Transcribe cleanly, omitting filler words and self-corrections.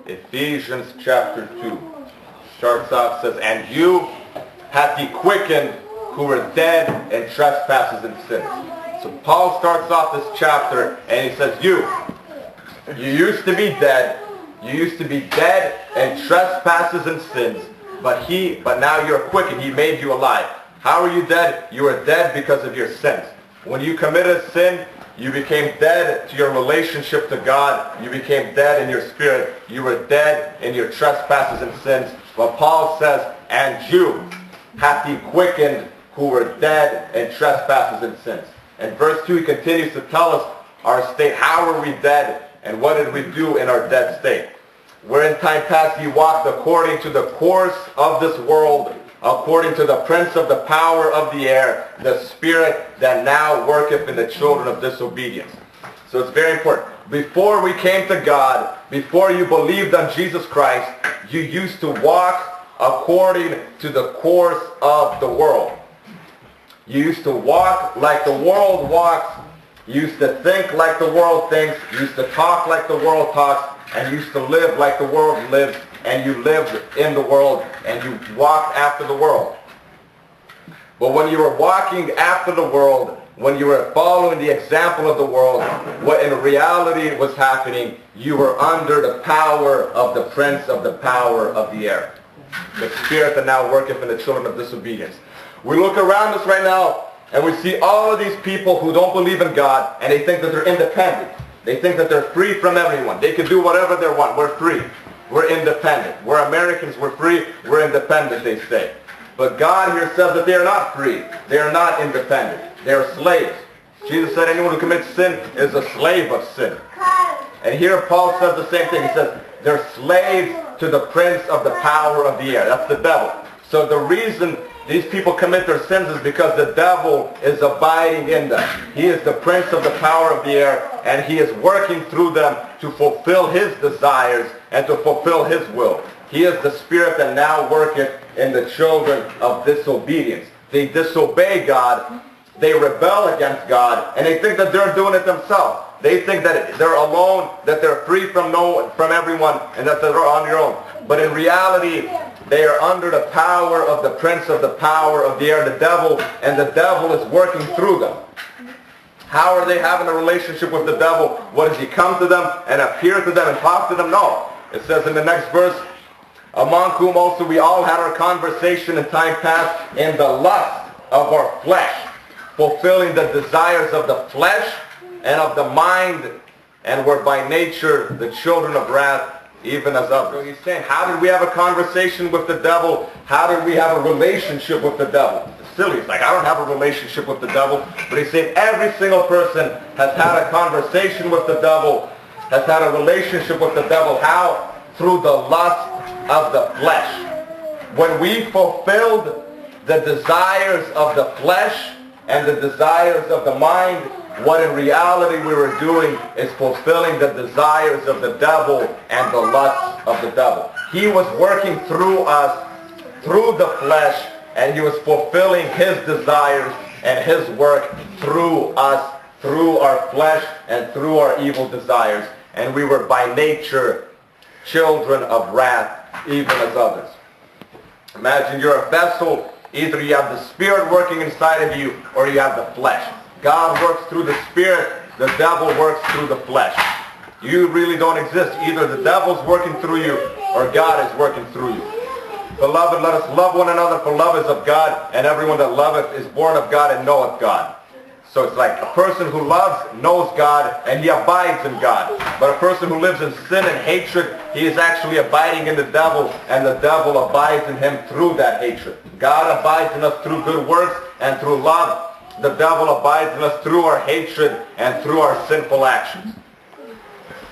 Ephesians chapter 2 starts off, says, and you hath he quickened who were dead in trespasses and sins. So Paul starts off this chapter and he says, you used to be dead. You used to be dead in trespasses and sins, but now you're quickened. He made you alive. How are you dead? You were dead because of your sins. When you committed sin, you became dead to your relationship to God. You became dead in your spirit. You were dead in your trespasses and sins. But Paul says, and you hath he quickened who were dead in trespasses and sins. And verse 2, he continues to tell us our state. How are we dead? And what did we do in our dead state? Where in time past ye walked according to the course of this world, according to the prince of the power of the air, the spirit that now worketh in the children of disobedience. So it's very important. Before we came to God, before you believed on Jesus Christ, you used to walk according to the course of the world. You used to walk like the world walks. You used to think like the world thinks. You used to talk like the world talks. And you used to live like the world lives. And you lived in the world. And you walked after the world. But when you were walking after the world, when you were following the example of the world, what in reality was happening, you were under the power of the prince of the power of the air. The spirit that now worketh in the children of disobedience. We look around us right now and we see all of these people who don't believe in God and they think that they're independent. They think that they're free from everyone. They can do whatever they want. We're free. We're independent. We're Americans. We're free. We're independent, they say. But God here says that they are not free. They are not independent. They are slaves. Jesus said anyone who commits sin is a slave of sin. And here Paul says the same thing. He says they're slaves to the prince of the power of the air. That's the devil. So the reason these people commit their sins is because the devil is abiding in them. He is the prince of the power of the air, and he is working through them to fulfill his desires and to fulfill his will. He is the spirit that now worketh in the children of disobedience. They disobey God, they rebel against God, and they think that they're doing it themselves. They think that they're alone, that they're free from everyone, and that they're on their own. But in reality, they are under the power of the prince of the power of the air, the devil, and the devil is working through them. How are they having a relationship with the devil? What, does he come to them and appear to them and talk to them? No. It says in the next verse, among whom also we all had our conversation in time past in the lust of our flesh, fulfilling the desires of the flesh and of the mind, and were by nature the children of wrath, even as others. So he's saying, how did we have a conversation with the devil? How did we have a relationship with the devil? It's silly. It's like, I don't have a relationship with the devil. But he's saying every single person has had a conversation with the devil, has had a relationship with the devil. How? Through the lust of the flesh. When we fulfilled the desires of the flesh and the desires of the mind, what in reality we were doing is fulfilling the desires of the devil and the lusts of the devil. He was working through us, through the flesh, and he was fulfilling his desires and his work through us, through our flesh and through our evil desires. And we were by nature children of wrath, even as others. Imagine you're a vessel. Either you have the Spirit working inside of you or you have the flesh. God works through the Spirit, the devil works through the flesh. You really don't exist. Either the devil's working through you or God is working through you. Beloved, let us love one another, for love is of God, and everyone that loveth is born of God and knoweth God. So it's like a person who loves knows God and he abides in God. But a person who lives in sin and hatred, he is actually abiding in the devil, and the devil abides in him through that hatred. God abides in us through good works and through love. The devil abides in us through our hatred and through our sinful actions.